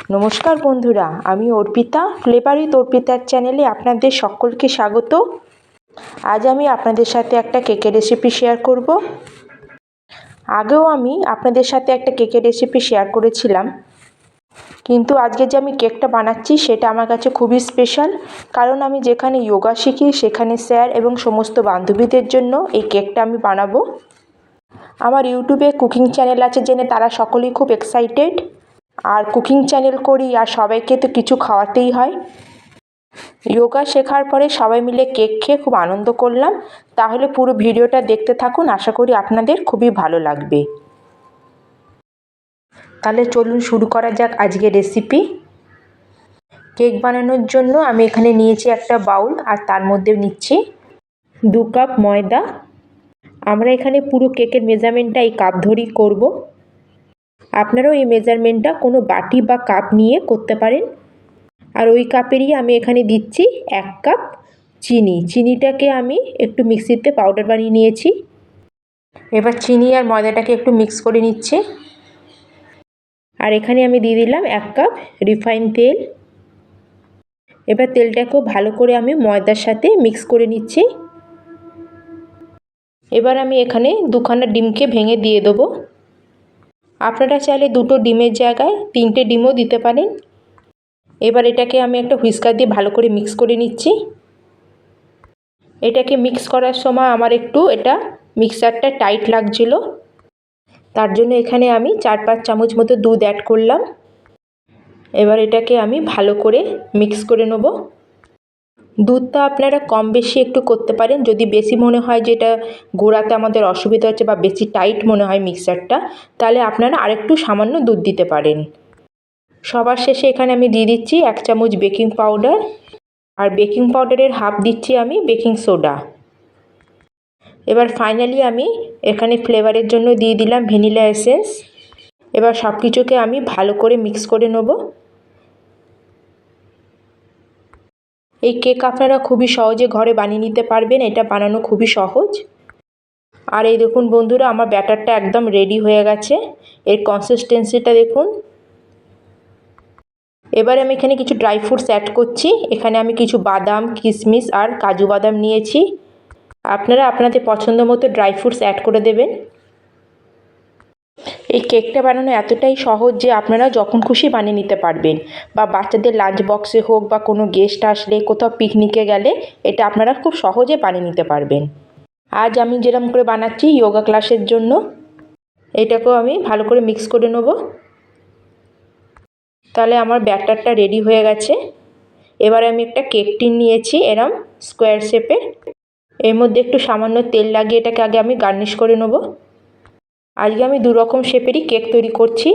নমস্কার বন্ধুরা, আমি অর্পিতা ফ্লেভার উইথ অর্পিতার চ্যানেলে আপনাদের সকলকে স্বাগত। আজ আমি আপনাদের সাথে একটা কেকের রেসিপি শেয়ার করব। আগেও আমি আপনাদের সাথে একটা কেকের রেসিপি শেয়ার করেছিলাম, কিন্তু আজকে যে আমি কেকটা বানাচ্ছি সেটা আমার কাছে খুবই স্পেশাল। কারণ আমি যেখানে যোগা শিখি সেখানে স্যার এবং সমস্ত বান্ধবীদের জন্য এই কেকটা আমি বানাবো। আমার ইউটিউবে কুকিং চ্যানেল আছে জেনে তারা সকলেই খুব এক্সাইটেড। আর কুকিং চ্যানেল করি আর সবাইকে তো কিছু খাওয়াতেই হয়। যোগা শেখার পরে সবাই মিলে কেক খেয়ে খুব আনন্দ করলাম। তাহলে পুরো ভিডিওটা দেখতে থাকুন, আশা করি আপনাদের খুবই ভালো লাগবে। তাহলে চলুন শুরু করা যাক আজকের রেসিপি। কেক বানানোর জন্য আমি এখানে নিয়েছি একটা বাউল, আর তার মধ্যে নিচ্ছি 2 কাপ ময়দা। আমরা এখানে পুরো কেকের মেজারমেন্টটা এই কাপ ধরেই করব। আপনারাও এই মেজারমেন্টটা কোনো বাটি বা কাপ নিয়ে করতে পারেন। আর ওই কাপেরই আমি এখানে দিচ্ছি 1 কাপ চিনি। চিনিটাকে আমি একটু মিক্সিতে পাউডার বানিয়ে নিয়েছি। এবার চিনি আর ময়দাটাকে একটু মিক্স করে নিচ্ছি। আর এখানে আমি দিয়ে দিলাম 1 কাপ রিফাইন তেল। এবার তেলটাকেও ভালো করে আমি ময়দার সাথে মিক্স করে নিচ্ছি। এবার আমি এখানে 2খানা ডিমকে ভেঙে দিয়ে দেবো। আপনারা চাইলে 2টো ডিমের জায়গায় 3টে ডিমও দিতে পারেন। এবার এটাকে আমি একটা হুইস্কার দিয়ে ভালো করে মিক্স করে নিচ্ছি। এটাকে মিক্স করার সময় আমার একটু মিক্সারটা টাইট লাগছিল, তার জন্য এখানে আমি 4-5 চামচ মতো দুধ অ্যাড করলাম। এবার এটাকে আমি ভালো করে মিক্স করে নেব। দুধটা আপনারা কম বেশি একটু করতে পারেন। যদি বেশি মনে হয় যে এটা গোড়াতে আমাদের অসুবিধা হচ্ছে বা বেশি টাইট মনে হয় মিক্সারটা, তাহলে আপনারা আরেকটু সামান্য দুধ দিতে পারেন। সবার শেষে এখানে আমি দিয়ে দিচ্ছি 1 চামচ বেকিং পাউডার, আর বেকিং পাউডারের হাফ দিচ্ছি আমি বেকিং সোডা। এবার ফাইনালি আমি এখানে ফ্লেভারের জন্য দিয়ে দিলাম ভ্যানিলা এসেন্স। এবার সব কিছুকে আমি ভালো করে মিক্স করে নেব। এই কেক আপনারা খুবই সহজে ঘরে বানিয়ে নিতে পারবেন, এটা বানানো খুবই সহজ। আর এই দেখুন বন্ধুরা, আমার ব্যাটারটা একদম রেডি হয়ে গেছে। এর কনসিস্টেন্সিটা দেখুন। এবার আমি এখানে কিছু ড্রাই ফ্রুটস অ্যাড করছি। এখানে আমি কিছু বাদাম, কিশমিশ আর কাজু বাদাম নিয়েছি। আপনারা আপনাদের পছন্দ মতো ড্রাই ফ্রুটস অ্যাড করে দেবেন। এই কেকটা বানানো এতটাই সহজ যে আপনারা যখন খুশি বানিয়ে নিতে পারবেন, বা বাচ্চাদের লাঞ্চ বক্সে হোক বা কোনো গেস্ট আসলে, কোথাও পিকনিকে গেলে এটা আপনারা খুব সহজে বানিয়ে নিতে পারবেন। আজ আমি যেরকম করে বানাচ্ছি যোগা ক্লাসের জন্য, এটাকেও আমি ভালো করে মিক্স করে নেব। তাহলে আমার ব্যাটারটা রেডি হয়ে গেছে। এবার আমি একটা কেক টিন নিয়েছি এরম স্কোয়ার শেপের। এর মধ্যে একটু সামান্য তেল লাগিয়ে এটাকে আগে আমি গার্নিশ করে নেব। আজকে আমি 2 রকম শেপেরই কেক তৈরি করছি।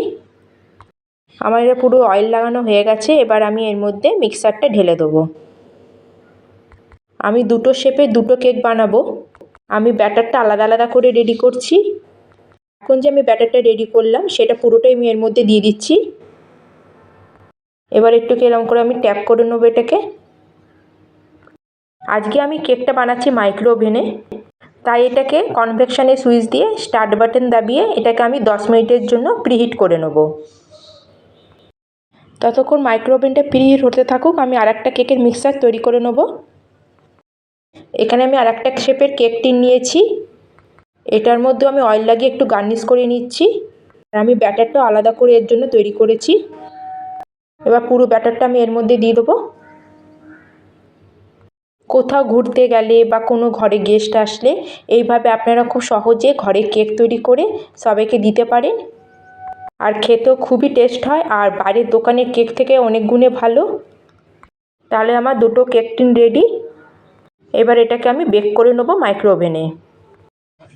আমার এটা পুরো অয়েল লাগানো হয়ে গেছে। এবার আমি এর মধ্যে মিক্সারটা ঢেলে দেবো। আমি 2টো শেপে 2টো কেক বানাবো। আমি ব্যাটারটা আলাদা আলাদা করে রেডি করছি। এখন যে আমি ব্যাটারটা রেডি করলাম সেটা পুরোটাই আমি এর মধ্যে দিয়ে দিচ্ছি। এবার একটু এরকম করে আমি ট্যাপ করে নেবো এটাকে। আজকে আমি কেকটা বানাচ্ছি মাইক্রো ওভেনে, তাই এটাকে কনভেকশনের সুইচ দিয়ে স্টার্ট বাটন দাবিয়ে এটাকে আমি 10 মিনিটের জন্য প্রিহিট করে নেব। ততক্ষণ মাইক্রো ওভেনটা প্রিহিট হতে থাকুক, আমি আরেকটা কেকের মিক্সচার তৈরি করে নেব। এখানে আমি আরেকটা শেপের কেক টিন নিয়েছি। এটার মধ্যে আমি অয়েল লাগিয়ে একটু গার্নিশ করে নিচ্ছি। আর আমি ব্যাটারটা আলাদা করে এর জন্য তৈরি করেছি। এবার পুরো ব্যাটারটা আমি এর মধ্যে দিয়ে দেবো। কোথাও ঘুরতে গেলে বা কোনো ঘরে গেস্ট আসলে এইভাবে আপনারা খুব সহজে ঘরে কেক তৈরি করে সবাইকে দিতে পারেন। আর খেতেও খুবই টেস্ট হয়, আর বাইরের দোকানের কেক থেকে অনেক গুণে ভালো। তাহলে আমার 2টো কেক টিন রেডি। এবার এটাকে আমি বেক করে নেব মাইক্রো ওভেনে।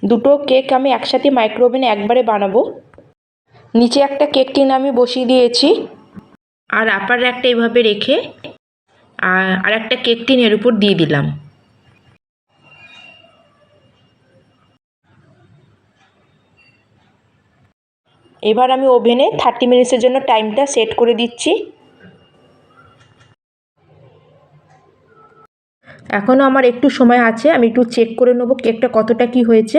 2টো কেক আমি একসাথে মাইক্রো ওভেনে একবারে বানাবো। নিচে একটা কেক টিন আমি বসিয়ে দিয়েছি, আর আপার র্যাকটা এইভাবে রেখে আর একটা কেক টিন এর উপর দিয়ে দিলাম। এবার আমি ওভেনে 30 মিনিটসের জন্য টাইমটা সেট করে দিচ্ছি। এখনও আমার একটু সময় আছে, আমি একটু চেক করে নেবো কেকটা কতটা কি হয়েছে।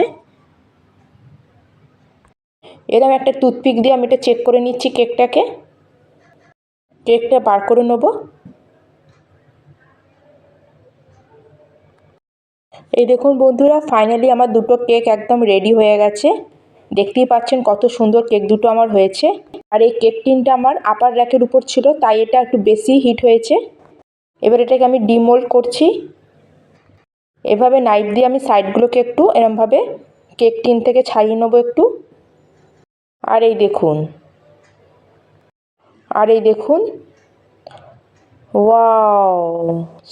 এরকম একটা টুথপিক দিয়ে আমি এটা চেক করে নিচ্ছি কেকটাকে। কেকটা বার করে নেব। এই দেখুন বন্ধুরা, ফাইনালি আমার দুটো কেক একদম রেডি হয়ে গেছে। দেখতেই পাচ্ছেন কত সুন্দর কেক দুটো আমার হয়েছে। আর এই কেক টিনটা আমার আপার র্যাকের উপর ছিল, তাই এটা একটু বেশি হিট হয়েছে। এবার এটাকে আমি ডিমোল্ড করছি। এভাবে নাইফ দিয়ে আমি সাইডগুলোকে একটু এরমভাবে কেক টিন থেকে ছাড়িয়ে নেবো একটু। আর এই দেখুন, ওয়াও,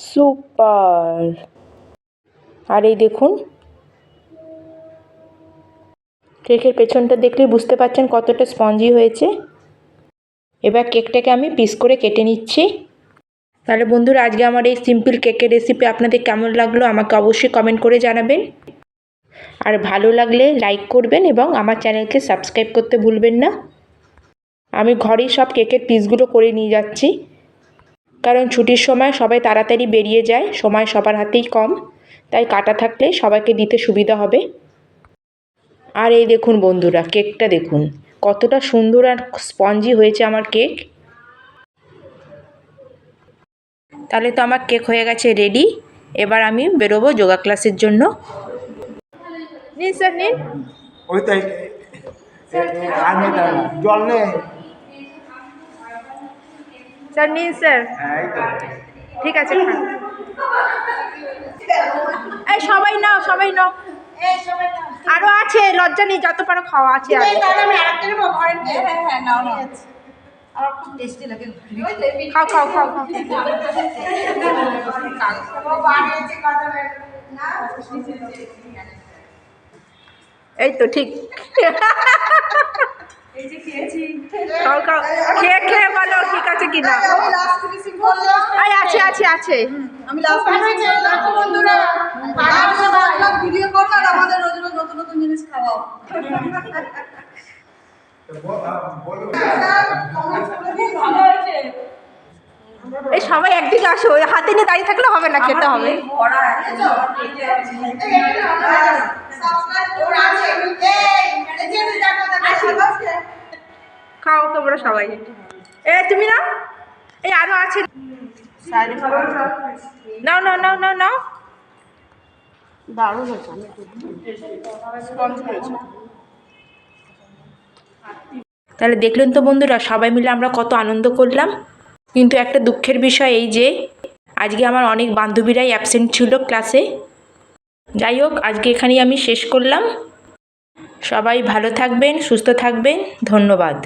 সুপার। আর এই দেখুন, কেকের পেছনটা দেখলে বুঝতে পারছেন কতটা স্পঞ্জি হয়েছে। এবার কেকটাকে আমি পিস করে কেটে নিচ্ছি। তাহলে বন্ধুরা, আজকে আমার এই সিম্পল কেকের রেসিপি আপনাদের কেমন লাগলো আমাকে অবশ্যই কমেন্ট করে জানাবেন। আর ভালো লাগলে লাইক করবেন এবং আমার চ্যানেলকে সাবস্ক্রাইব করতে ভুলবেন না। আমি ঘরেই সব কেকের পিসগুলো করে নিয়ে যাচ্ছি, কারণ ছুটির সময় সবাই তাড়াতাড়ি বেরিয়ে যায়, সময় সবার হাতেই কম, তাই কাটা থাকলে সবাইকে দিতে সুবিধা হবে। আর এই দেখুন বন্ধুরা, কেকটা দেখুন কতটা সুন্দর আর স্পঞ্জি হয়েছে আমার কেক। তাহলে তো আমার কেক হয়ে গেছে রেডি। এবার আমি বেরোবো যোগা ক্লাসের জন্য। নিন স্যার, নিন। ওইটাই আমি জল নেই স্যার, নিন স্যার। ঠিক আছে, খান। এই সবাই নাও, সবাই নাও। আরো আছে, লজ্জা নেই, যত পারো খাওয়া আছে। খাও খাও খাও খাও। এই তো ঠিক। খাও খাও, খেয়ে খেয়ে বলো ঠিক আছে কিনা। আছে আছে আছে। আমি লাস্ট বন্ধুরা ভিডিও করো আর আমাদের রোজ রোজ নতুন নতুন জিনিস খাওয়াও। এই সবাই একদিকে আসো, ওই হাতে নিয়ে দাঁড়িয়ে থাকলে হবে না, খেতে হবে। খাও তোমরা সবাই। তুমি না, এই আরো আছে। নাও নাও নাও নাও নাও। দারুণ হয়েছে। তাহলে দেখলেন তো বন্ধুরা, সবাই মিলে আমরা কত আনন্দ করলাম। কিন্তু একটা দুঃখের বিষয় এই যে আজকে আমার অনেক বান্ধবীরাই অ্যাবসেন্ট ছিল ক্লাসে। যাই হোক, আজকে এখানেই আমি শেষ করলাম। সবাই ভালো থাকবেন, সুস্থ থাকবেন। ধন্যবাদ।